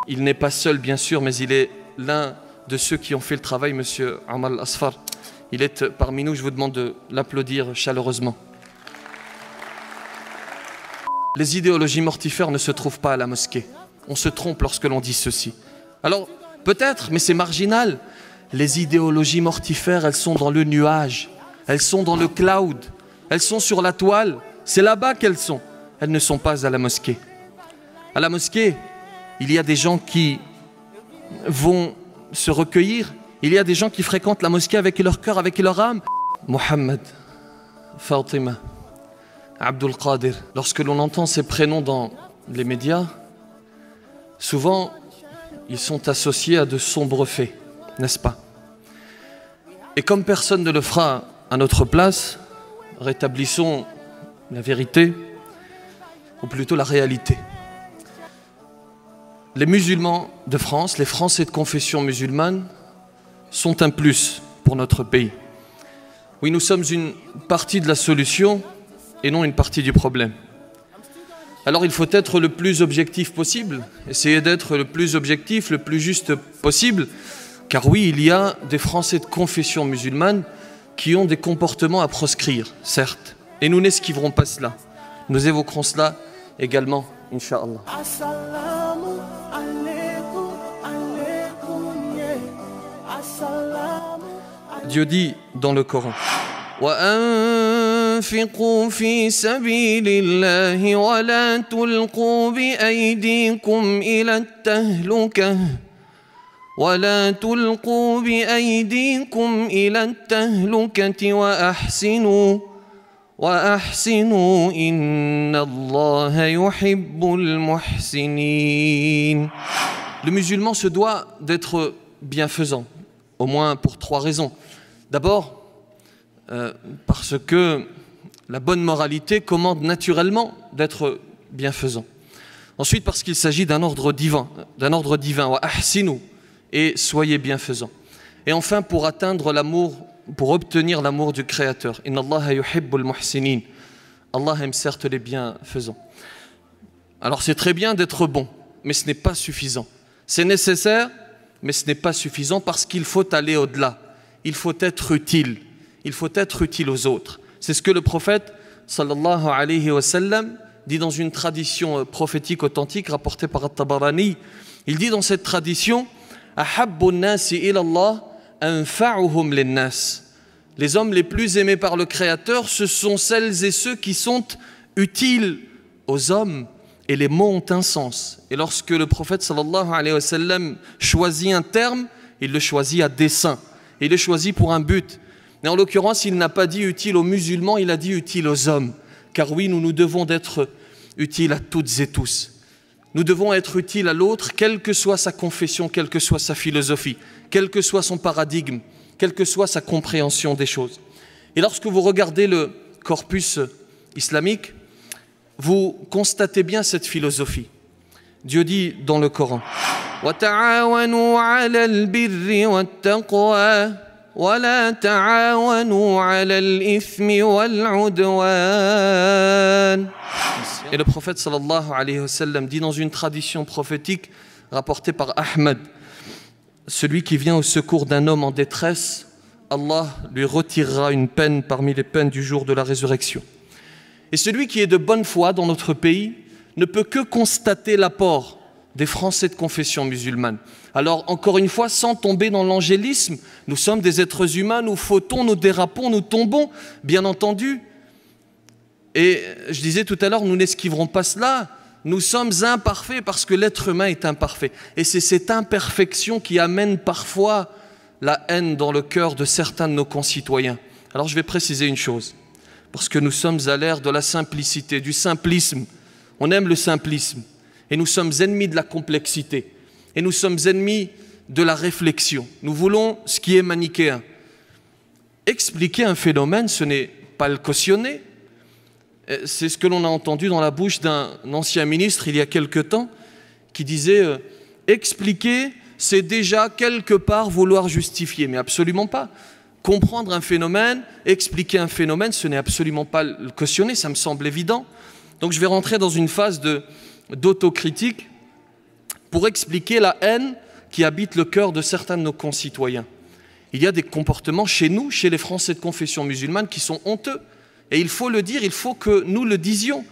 Il n'est pas seul, bien sûr, mais il est l'un de ceux qui ont fait le travail, Monsieur Amal Asfar. Il est parmi nous, je vous demande de l'applaudir chaleureusement. Les idéologies mortifères ne se trouvent pas à la mosquée. On se trompe lorsque l'on dit ceci. Alors, peut-être, mais c'est marginal. Les idéologies mortifères, elles sont dans le nuage. Elles sont dans le cloud. Elles sont sur la toile. C'est là-bas qu'elles sont. Elles ne sont pas à la mosquée. À la mosquée, il y a des gens qui vont se recueillir. Il y a des gens qui fréquentent la mosquée avec leur cœur, avec leur âme. Mohamed, Fatima, Abdul Qadir. Lorsque l'on entend ces prénoms dans les médias, souvent, ils sont associés à de sombres faits, n'est-ce pas? Et comme personne ne le fera à notre place, rétablissons la vérité, ou plutôt la réalité. Les musulmans de France, les Français de confession musulmane, sont un plus pour notre pays. Oui, nous sommes une partie de la solution et non une partie du problème. Alors il faut être le plus objectif possible, essayer d'être le plus objectif, le plus juste possible, car oui, il y a des Français de confession musulmane qui ont des comportements à proscrire, certes, et nous n'esquiverons pas cela. Nous évoquerons cela également, Inch'Allah. Dieu dit dans le Coran, وَأَنفِقُوا فِي سَبِيلِ اللَّهِ وَلَا تُلْقُوا بِأَيْدِيكُمْ إِلَى التَّهْلُكَةِ وَلَا تُلْقُوا بِأَيْدِيكُمْ إِلَى التَّهْلُكَةِ وَأَحْسِنُوا إِنَّ اللَّهَ يُحِبُّ الْمُحْسِنِينَ. Le musulman se doit d'être bienfaisant, au moins pour 3 raisons. D'abord, parce que la bonne moralité commande naturellement d'être bienfaisant. Ensuite, parce qu'il s'agit d'un ordre divin, wa ahsinu, et soyez bienfaisant. Et enfin, pour atteindre l'amour, pour obtenir l'amour du Créateur. Inna Allaha yuhibbul muhsinin. Allah aime certes les bienfaisants. Alors c'est très bien d'être bon, mais ce n'est pas suffisant. C'est nécessaire, mais ce n'est pas suffisant parce qu'il faut aller au-delà. Il faut être utile. Il faut être utile aux autres. C'est ce que le prophète, sallallahu alayhi wa sallam, dit dans une tradition prophétique authentique rapportée par At-Tabarani. Il dit dans cette tradition, Ahabbu nasi ila Allah anfa'uhum lin-nas. Les hommes les plus aimés par le Créateur, ce sont celles et ceux qui sont utiles aux hommes. Et les mots ont un sens. Et lorsque le prophète sallallahu alayhi wa sallam choisit un terme, il le choisit à dessein. Il le choisit pour un but. Mais en l'occurrence, il n'a pas dit utile aux musulmans, il a dit utile aux hommes. Car oui, nous devons être utiles à toutes et tous. Nous devons être utiles à l'autre, quelle que soit sa confession, quelle que soit sa philosophie, quel que soit son paradigme, quelle que soit sa compréhension des choses. Et lorsque vous regardez le corpus islamique, vous constatez bien cette philosophie. Dieu dit dans le Coran, وَتَعَاوَنُوا عَلَى الْبِرِّ وَالتَّقْوَى وَلَا تَعَاوَنُوا عَلَى الْإِثْمِ وَالْعُدْوَانِ. Et le prophète sallallahu alayhi wa sallam dit dans une tradition prophétique rapportée par Ahmed, celui qui vient au secours d'un homme en détresse, Allah lui retirera une peine parmi les peines du jour de la résurrection. Et celui qui est de bonne foi dans notre pays ne peut que constater l'apport des Français de confession musulmane. Alors, encore une fois, sans tomber dans l'angélisme, nous sommes des êtres humains, nous fautons, nous dérapons, nous tombons, bien entendu. Et je disais tout à l'heure, nous n'esquiverons pas cela. Nous sommes imparfaits parce que l'être humain est imparfait. Et c'est cette imperfection qui amène parfois la haine dans le cœur de certains de nos concitoyens. Alors, je vais préciser une chose. Parce que nous sommes à l'ère de la simplicité, du simplisme. On aime le simplisme. Et nous sommes ennemis de la complexité. Et nous sommes ennemis de la réflexion. Nous voulons ce qui est manichéen. Expliquer un phénomène, ce n'est pas le cautionner. C'est ce que l'on a entendu dans la bouche d'un ancien ministre il y a quelque temps, qui disait expliquer, c'est déjà quelque part vouloir justifier. Mais absolument pas. Comprendre un phénomène, expliquer un phénomène, ce n'est absolument pas le cautionner, ça me semble évident. Donc je vais rentrer dans une phase d'autocritique pour expliquer la haine qui habite le cœur de certains de nos concitoyens. Il y a des comportements chez nous, chez les Français de confession musulmane, qui sont honteux. Et il faut le dire, il faut que nous le disions.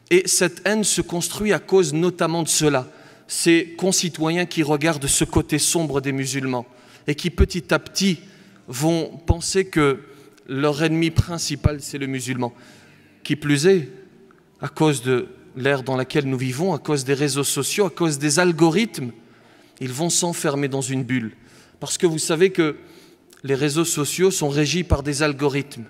Et cette haine se construit à cause notamment de cela. Ces concitoyens qui regardent ce côté sombre des musulmans et qui petit à petit vont penser que leur ennemi principal, c'est le musulman. Qui plus est, à cause de l'ère dans laquelle nous vivons, à cause des réseaux sociaux, à cause des algorithmes, ils vont s'enfermer dans une bulle. Parce que vous savez que les réseaux sociaux sont régis par des algorithmes.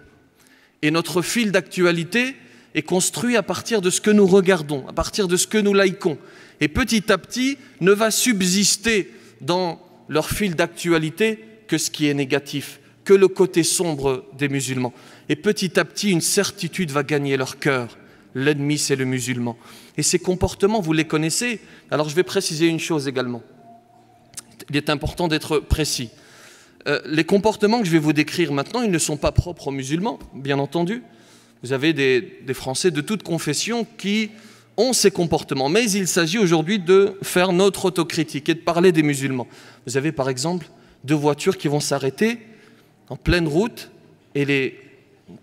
Et notre fil d'actualité est construit à partir de ce que nous regardons, à partir de ce que nous likons. Et petit à petit, ne va subsister dans leur fil d'actualité que ce qui est négatif, que le côté sombre des musulmans. Et petit à petit, une certitude va gagner leur cœur. L'ennemi, c'est le musulman. Et ces comportements, vous les connaissez. Alors je vais préciser une chose également. Il est important d'être précis. Les comportements que je vais vous décrire maintenant, ils ne sont pas propres aux musulmans, bien entendu. Vous avez des Français de toute confession qui ont ces comportements. Mais il s'agit aujourd'hui de faire notre autocritique et de parler des musulmans. Vous avez par exemple 2 voitures qui vont s'arrêter en pleine route et les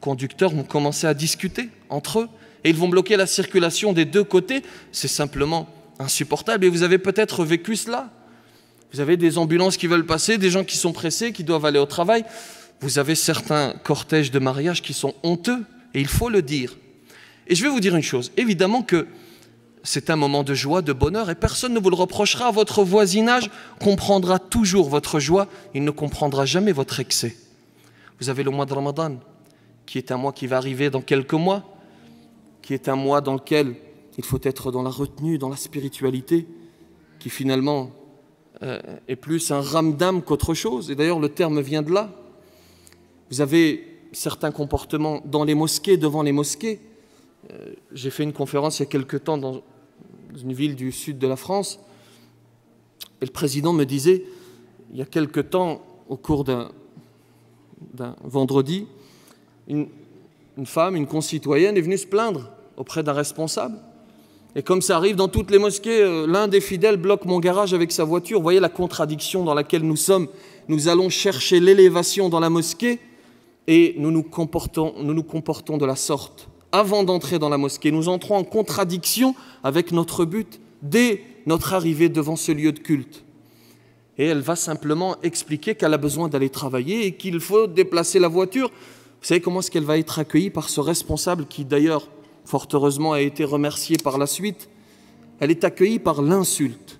conducteurs vont commencer à discuter entre eux et ils vont bloquer la circulation des 2 côtés. C'est simplement insupportable et vous avez peut-être vécu cela. Vous avez des ambulances qui veulent passer, des gens qui sont pressés, qui doivent aller au travail. Vous avez certains cortèges de mariage qui sont honteux, et il faut le dire. Et je vais vous dire une chose, évidemment que c'est un moment de joie, de bonheur, et personne ne vous le reprochera. Votre voisinage comprendra toujours votre joie, il ne comprendra jamais votre excès. Vous avez le mois de Ramadan, qui est un mois qui va arriver dans quelques mois, qui est un mois dans lequel il faut être dans la retenue, dans la spiritualité, qui finalement est plus un ramdam qu'autre chose. Et d'ailleurs, le terme vient de là. Vous avez certains comportements dans les mosquées, devant les mosquées. J'ai fait une conférence il y a quelque temps dans une ville du sud de la France. Et le président me disait, il y a quelque temps, au cours d'un vendredi, une femme, une concitoyenne est venue se plaindre auprès d'un responsable. Et comme ça arrive dans toutes les mosquées, l'un des fidèles bloque mon garage avec sa voiture. Vous voyez la contradiction dans laquelle nous sommes. Nous allons chercher l'élévation dans la mosquée et nous nous comportons de la sorte. Avant d'entrer dans la mosquée, nous entrons en contradiction avec notre but dès notre arrivée devant ce lieu de culte. Et elle va simplement expliquer qu'elle a besoin d'aller travailler et qu'il faut déplacer la voiture. Vous savez comment est-ce qu'elle va être accueillie par ce responsable qui d'ailleurs, fort heureusement, a été remercié par la suite. Elle est accueillie par l'insulte.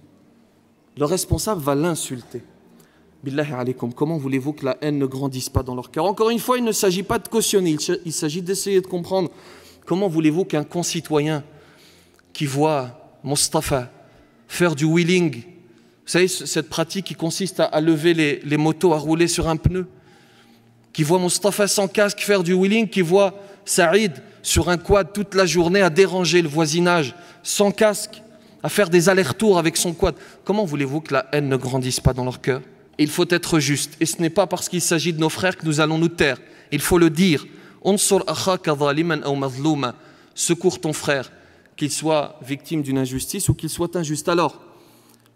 Le responsable va l'insulter. Billahi alaykum, comment voulez-vous que la haine ne grandisse pas dans leur cœur? Encore une fois, il ne s'agit pas de cautionner, il s'agit d'essayer de comprendre. Comment voulez-vous qu'un concitoyen qui voit Mustafa faire du wheeling, vous savez, cette pratique qui consiste à lever les motos, à rouler sur un pneu, qui voit Mustafa sans casque faire du wheeling, qui voit Saïd sur un quad toute la journée à déranger le voisinage, sans casque, à faire des allers-retours avec son quad. Comment voulez-vous que la haine ne grandisse pas dans leur cœur? Il faut être juste. Et ce n'est pas parce qu'il s'agit de nos frères que nous allons nous taire. Il faut le dire. Secours ton frère, qu'il soit victime d'une injustice ou qu'il soit injuste. Alors,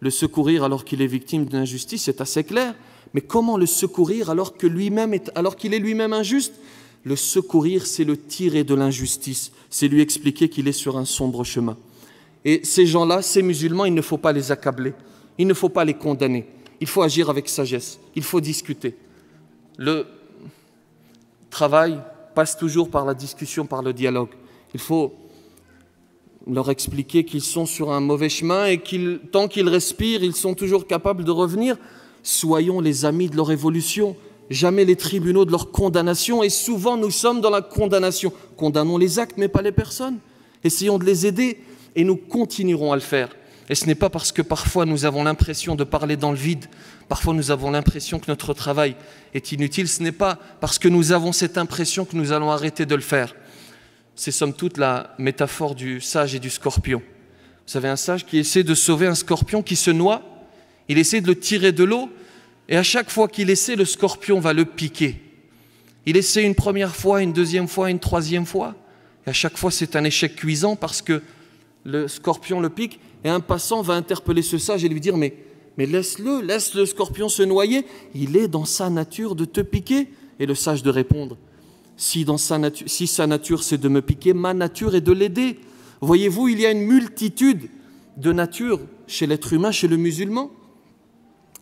le secourir alors qu'il est victime d'une injustice, c'est assez clair. Mais comment le secourir alors qu'il est lui-même injuste? Le secourir, c'est le tirer de l'injustice. C'est lui expliquer qu'il est sur un sombre chemin. Et ces gens-là, ces musulmans, il ne faut pas les accabler. Il ne faut pas les condamner. Il faut agir avec sagesse. Il faut discuter. Le travail passe toujours par la discussion, par le dialogue. Il faut leur expliquer qu'ils sont sur un mauvais chemin et tant qu'ils respirent, ils sont toujours capables de revenir. Soyons les amis de leur évolution, jamais les tribunaux de leur condamnation. Et souvent, nous sommes dans la condamnation. Condamnons les actes, mais pas les personnes. Essayons de les aider et nous continuerons à le faire. Et ce n'est pas parce que parfois nous avons l'impression de parler dans le vide, parfois nous avons l'impression que notre travail est inutile, ce n'est pas parce que nous avons cette impression que nous allons arrêter de le faire. C'est somme toute la métaphore du sage et du scorpion. Vous savez, un sage qui essaie de sauver un scorpion qui se noie, il essaie de le tirer de l'eau, et à chaque fois qu'il essaie, le scorpion va le piquer. Il essaie une première fois, une deuxième fois, une troisième fois, et à chaque fois c'est un échec cuisant parce que le scorpion le pique, Et un passant va interpeller ce sage et lui dire, mais laisse-le, laisse le scorpion se noyer, il est dans sa nature de te piquer. Et le sage de répondre, si sa nature c'est de me piquer, ma nature est de l'aider. Voyez-vous, il y a une multitude de natures chez l'être humain, chez le musulman.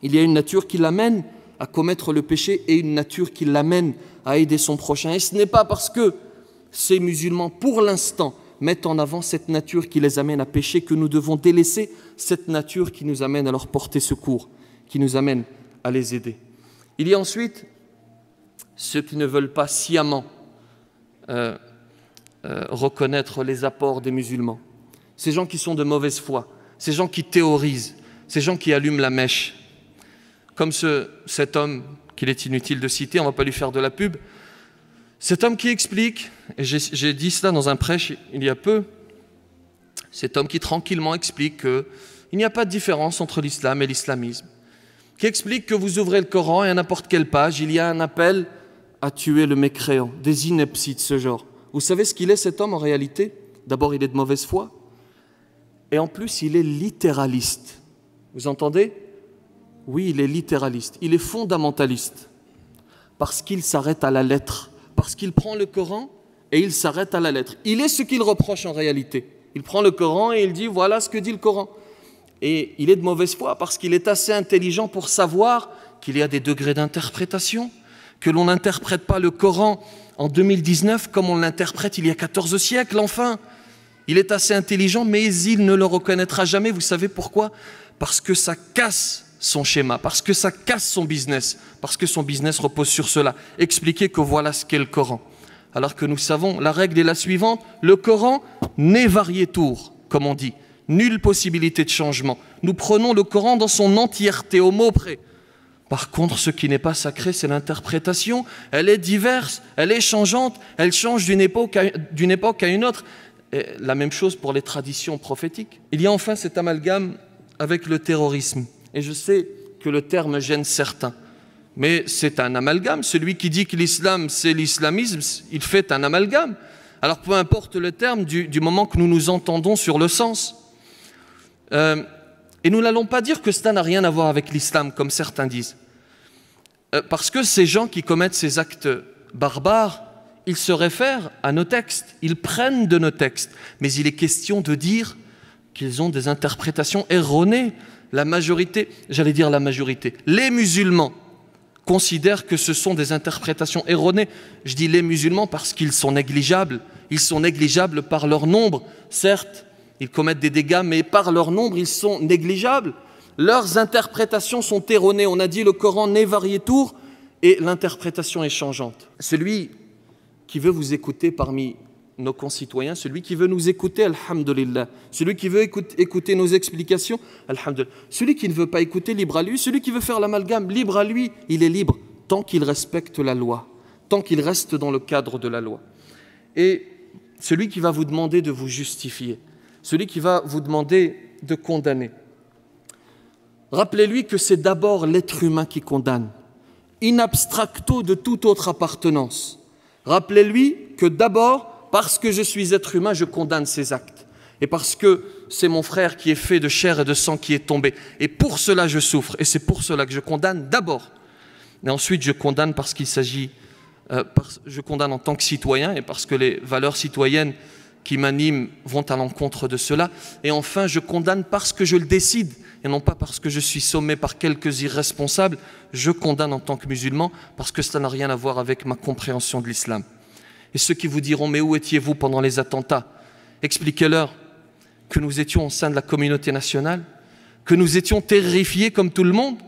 Il y a une nature qui l'amène à commettre le péché et une nature qui l'amène à aider son prochain. Et ce n'est pas parce que ces musulmans, pour l'instant, mettent en avant cette nature qui les amène à pécher que nous devons délaisser cette nature qui nous amène à leur porter secours, qui nous amène à les aider. Il y a ensuite ceux qui ne veulent pas sciemment reconnaître les apports des musulmans. Ces gens qui sont de mauvaise foi, ces gens qui théorisent, ces gens qui allument la mèche. Comme cet homme qu'il est inutile de citer, on ne va pas lui faire de la pub, cet homme qui explique, et j'ai dit cela dans un prêche il y a peu, cet homme qui tranquillement explique qu'il n'y a pas de différence entre l'islam et l'islamisme, qui explique que vous ouvrez le Coran et à n'importe quelle page, il y a un appel à tuer le mécréant, des inepties de ce genre. Vous savez ce qu'il est cet homme en réalité? D'abord, il est de mauvaise foi, et en plus, il est littéraliste. Vous entendez? Oui, il est littéraliste, il est fondamentaliste, parce qu'il s'arrête à la lettre, parce qu'il prend le Coran et il s'arrête à la lettre. Il est ce qu'il reproche en réalité. Il prend le Coran et il dit voilà ce que dit le Coran. Et il est de mauvaise foi parce qu'il est assez intelligent pour savoir qu'il y a des degrés d'interprétation, que l'on n'interprète pas le Coran en 2019 comme on l'interprète il y a 14 siècles, enfin. Il est assez intelligent, mais il ne le reconnaîtra jamais. Vous savez pourquoi? Parce que ça casse son schéma, parce que ça casse son business, parce que son business repose sur cela. Expliquer que voilà ce qu'est le Coran. Alors que nous savons, la règle est la suivante, le Coran n'est variétour, comme on dit, nulle possibilité de changement. Nous prenons le Coran dans son entièreté, au mot près. Par contre, ce qui n'est pas sacré, c'est l'interprétation. Elle est diverse, elle est changeante, elle change d'une époque à une autre. Et la même chose pour les traditions prophétiques. Il y a enfin cet amalgame avec le terrorisme. Et je sais que le terme gêne certains, mais c'est un amalgame. Celui qui dit que l'islam, c'est l'islamisme, il fait un amalgame. Alors peu importe le terme, du moment que nous nous entendons sur le sens. Et nous n'allons pas dire que cela n'a rien à voir avec l'islam, comme certains disent. Parce que ces gens qui commettent ces actes barbares, ils se réfèrent à nos textes, ils prennent de nos textes. Mais il est question de dire qu'ils ont des interprétations erronées. La majorité, les musulmans considèrent que ce sont des interprétations erronées. Je dis les musulmans parce qu'ils sont négligeables. Ils sont négligeables par leur nombre. Certes, ils commettent des dégâts, mais par leur nombre, ils sont négligeables. Leurs interprétations sont erronées. On a dit le Coran n'est variétour et l'interprétation est changeante. Celui qui veut vous écouter parmi nos concitoyens, celui qui veut nous écouter, alhamdulillah. Celui qui veut écouter nos explications, alhamdulillah. Celui qui ne veut pas écouter, libre à lui. Celui qui veut faire l'amalgame, libre à lui. Il est libre tant qu'il respecte la loi, tant qu'il reste dans le cadre de la loi. Et celui qui va vous demander de vous justifier, celui qui va vous demander de condamner, rappelez-lui que c'est d'abord l'être humain qui condamne, in abstracto de toute autre appartenance. Rappelez-lui que d'abord, parce que je suis être humain, je condamne ses actes. Et parce que c'est mon frère qui est fait de chair et de sang qui est tombé. Et pour cela, je souffre. Et c'est pour cela que je condamne d'abord. Et ensuite, je condamne parce qu'il s'agit... je condamne en tant que citoyen et parce que les valeurs citoyennes qui m'animent vont à l'encontre de cela. Et enfin, je condamne parce que je le décide et non pas parce que je suis sommé par quelques irresponsables. Je condamne en tant que musulman parce que cela n'a rien à voir avec ma compréhension de l'islam. Et ceux qui vous diront « mais où étiez-vous pendant les attentats ?» Expliquez-leur que nous étions au sein de la communauté nationale, que nous étions terrifiés comme tout le monde,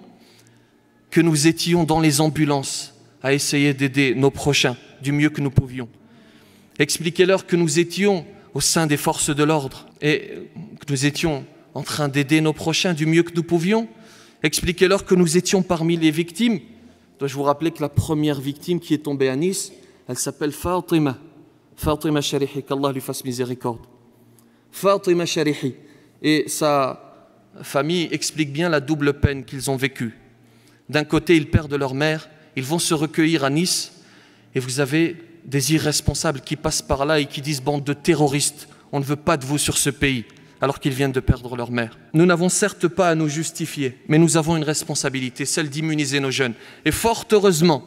que nous étions dans les ambulances à essayer d'aider nos prochains du mieux que nous pouvions. Expliquez-leur que nous étions au sein des forces de l'ordre et que nous étions en train d'aider nos prochains du mieux que nous pouvions. Expliquez-leur que nous étions parmi les victimes. Dois-je vous rappeler que la première victime qui est tombée à Nice, elle s'appelle Fatima. Fatima Sharihi, qu'Allah lui fasse miséricorde. Fatima Sharihi. Et sa famille explique bien la double peine qu'ils ont vécue. D'un côté, ils perdent leur mère, ils vont se recueillir à Nice, et vous avez des irresponsables qui passent par là et qui disent « bande de terroristes, on ne veut pas de vous sur ce pays ». alors qu'ils viennent de perdre leur mère. Nous n'avons certes pas à nous justifier, mais nous avons une responsabilité, celle d'immuniser nos jeunes. Et fort heureusement,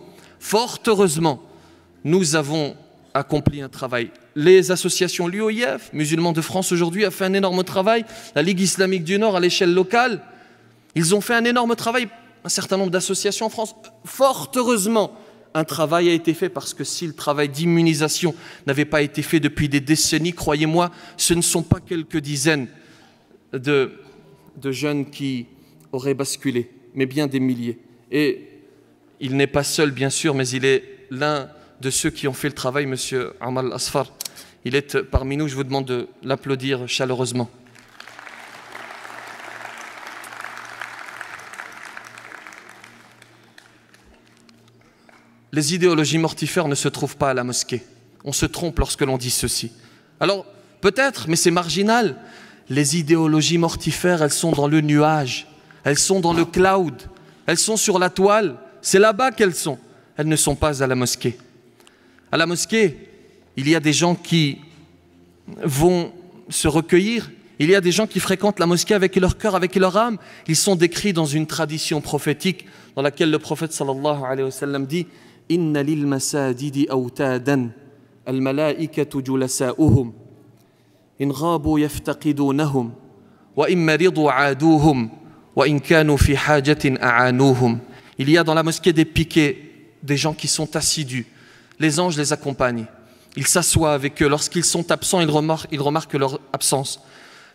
nous avons accompli un travail. Les associations, l'UOIF, Musulmans de France aujourd'hui, a fait un énorme travail. La Ligue islamique du Nord à l'échelle locale, ils ont fait un énorme travail. Un certain nombre d'associations en France. Fort heureusement, un travail a été fait parce que si le travail d'immunisation n'avait pas été fait depuis des décennies, croyez-moi, ce ne sont pas quelques dizaines de jeunes qui auraient basculé, mais bien des milliers. Et il n'est pas seul, bien sûr, mais il est l'un de ceux qui ont fait le travail, M. Amal Asfar. Il est parmi nous, je vous demande de l'applaudir chaleureusement. Les idéologies mortifères ne se trouvent pas à la mosquée. On se trompe lorsque l'on dit ceci. Alors, peut-être, mais c'est marginal. Les idéologies mortifères, elles sont dans le nuage, elles sont dans le cloud, elles sont sur la toile. C'est là-bas qu'elles sont. Elles ne sont pas à la mosquée. À la mosquée, il y a des gens qui vont se recueillir. Il y a des gens qui fréquentent la mosquée avec leur cœur, avec leur âme. Ils sont décrits dans une tradition prophétique dans laquelle le prophète sallallahu alayhi wa sallam dit « Inna lil masajidi awtadan, al malaikatu julasa'uhum, in ghabu yaftaqidunahum, wa in maridu aaduhum, wa in kanu fi hajatin a'anuhum » Il y a dans la mosquée des piquets, des gens qui sont assidus. Les anges les accompagnent. Ils s'assoient avec eux. Lorsqu'ils sont absents, ils remarquent leur absence.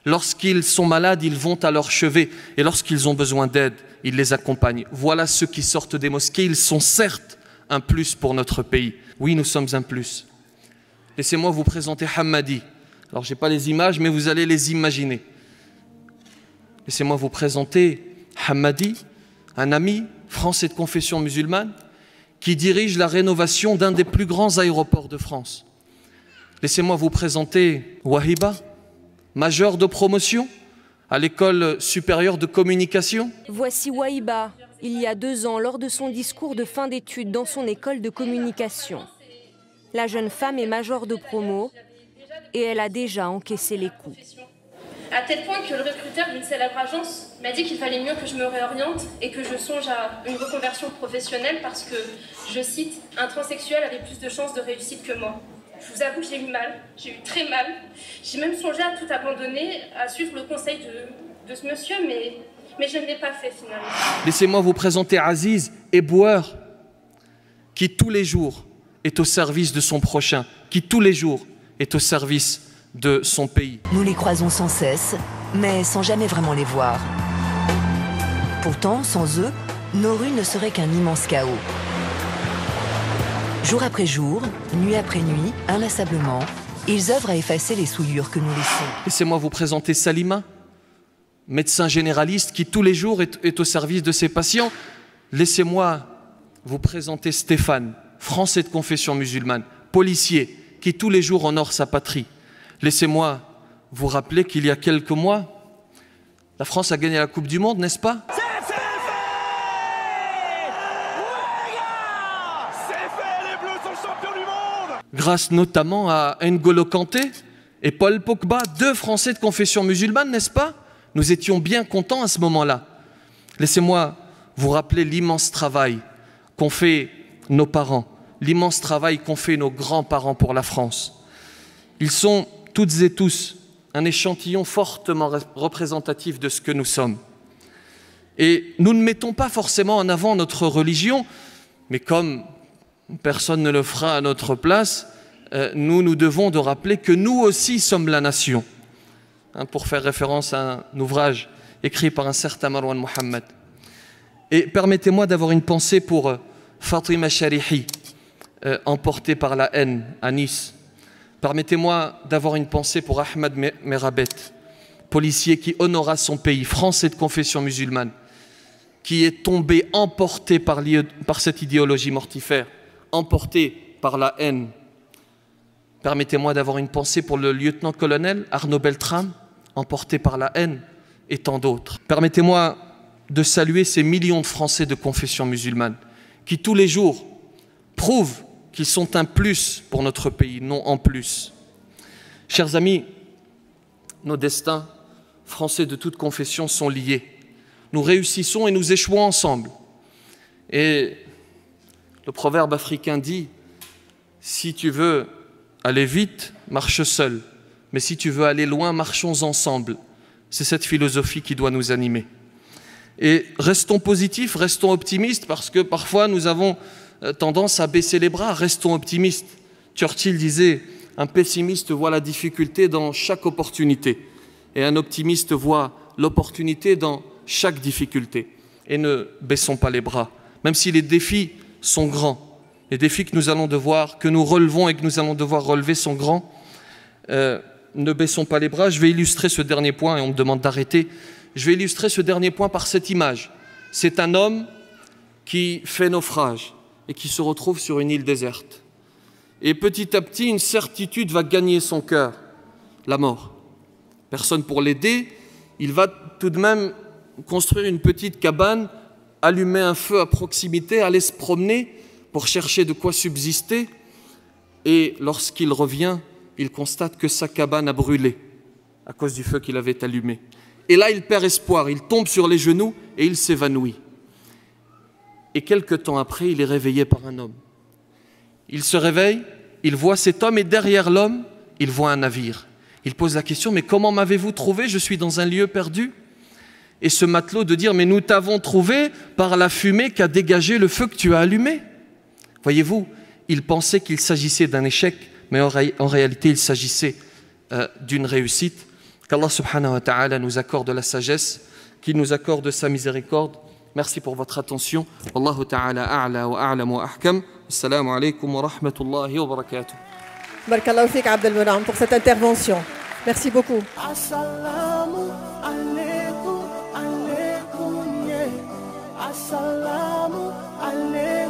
Lorsqu'ils sont malades, ils vont à leur chevet. Et lorsqu'ils ont besoin d'aide, ils les accompagnent. Voilà ceux qui sortent des mosquées. Ils sont certes un plus pour notre pays. Oui, nous sommes un plus. Laissez-moi vous présenter Hammadi. Alors, je n'ai pas les images, mais vous allez les imaginer. Laissez-moi vous présenter Hammadi, un ami français de confession musulmane, qui dirige la rénovation d'un des plus grands aéroports de France. Laissez-moi vous présenter Wahiba, majeure de promotion à l'école supérieure de communication. Voici Wahiba, il y a 2 ans, lors de son discours de fin d'études dans son école de communication. La jeune femme est majeure de promo et elle a déjà encaissé les coups. À tel point que le recruteur d'une célèbre agence m'a dit qu'il fallait mieux que je me réoriente et que je songe à une reconversion professionnelle parce que, je cite, un transsexuel avait plus de chances de réussite que moi. Je vous avoue que j'ai eu mal, j'ai eu très mal. J'ai même songé à tout abandonner, à suivre le conseil de ce monsieur, mais je ne l'ai pas fait finalement. Laissez-moi vous présenter Aziz, éboueur, qui tous les jours est au service de son prochain, qui tous les jours est au service de son pays. Nous les croisons sans cesse, mais sans jamais vraiment les voir. Pourtant, sans eux, nos rues ne seraient qu'un immense chaos. Jour après jour, nuit après nuit, inlassablement, ils œuvrent à effacer les souillures que nous laissons. Laissez-moi vous présenter Salima, médecin généraliste qui tous les jours est au service de ses patients. Laissez-moi vous présenter Stéphane, français de confession musulmane, policier, qui tous les jours honore sa patrie. Laissez-moi vous rappeler qu'il y a quelques mois, la France a gagné la Coupe du Monde, n'est-ce pas? C'est fait! Ouais, gars! C'est fait, les Bleus sont champions du monde! Grâce notamment à N'Golo Kanté et Paul Pogba, 2 Français de confession musulmane, n'est-ce pas? Nous étions bien contents à ce moment-là. Laissez-moi vous rappeler l'immense travail qu'ont fait nos parents, l'immense travail qu'ont fait nos grands-parents pour la France. Ils sont toutes et tous un échantillon fortement représentatif de ce que nous sommes. Et nous ne mettons pas forcément en avant notre religion, mais comme personne ne le fera à notre place, nous devons de rappeler que nous aussi sommes la nation. Pour faire référence à un ouvrage écrit par un certain Marwan Mohammed. Et permettez-moi d'avoir une pensée pour Fatima Charihi, emportée par la haine à Nice. Permettez-moi d'avoir une pensée pour Ahmed Merabet, policier qui honora son pays, français de confession musulmane, qui est tombé emporté par cette idéologie mortifère, emporté par la haine. Permettez-moi d'avoir une pensée pour le lieutenant-colonel Arnaud Beltrame, emporté par la haine, et tant d'autres. Permettez-moi de saluer ces millions de Français de confession musulmane, qui tous les jours prouvent qu'ils sont un plus pour notre pays, non en plus. Chers amis, nos destins Français de toute confession sont liés. Nous réussissons et nous échouons ensemble. Et le proverbe africain dit, si tu veux aller vite, marche seul. Mais si tu veux aller loin, marchons ensemble. C'est cette philosophie qui doit nous animer. Et restons positifs, restons optimistes, parce que parfois nous avons tendance à baisser les bras. Restons optimistes. Churchill disait, un pessimiste voit la difficulté dans chaque opportunité. Et un optimiste voit l'opportunité dans chaque difficulté. Et ne baissons pas les bras. Même si les défis sont grands, les défis que nous allons devoir, que nous relevons et que nous allons devoir relever sont grands, ne baissons pas les bras. Je vais illustrer ce dernier point, et on me demande d'arrêter. Je vais illustrer ce dernier point par cette image. C'est un homme qui fait naufrage et qui se retrouve sur une île déserte. Et petit à petit, une certitude va gagner son cœur, la mort. Personne pour l'aider, il va tout de même construire une petite cabane, allumer un feu à proximité, aller se promener pour chercher de quoi subsister. Et lorsqu'il revient, il constate que sa cabane a brûlé à cause du feu qu'il avait allumé. Et là, il perd espoir, il tombe sur les genoux et il s'évanouit. Et quelque temps après, il est réveillé par un homme. Il se réveille, il voit cet homme et derrière l'homme, il voit un navire. Il pose la question, mais comment m'avez-vous trouvé? Je suis dans un lieu perdu. Et ce matelot de dire, mais nous t'avons trouvé par la fumée qu'a dégagé le feu que tu as allumé. Voyez-vous, il pensait qu'il s'agissait d'un échec, mais en réalité, il s'agissait d'une réussite. Qu'Allah subhanahu wa ta'ala nous accorde la sagesse, qu'il nous accorde sa miséricorde. Merci pour votre attention. Wallahu ta'ala a'la wa a'lam wa ahkam. Assalamu alaikum wa rahmatullahi wa barakatuh. Barakallahu fik Abdel Mounem pour cette intervention. Merci beaucoup. Assalamu alaikum, alaikum, yeah. Assalamu alaikum.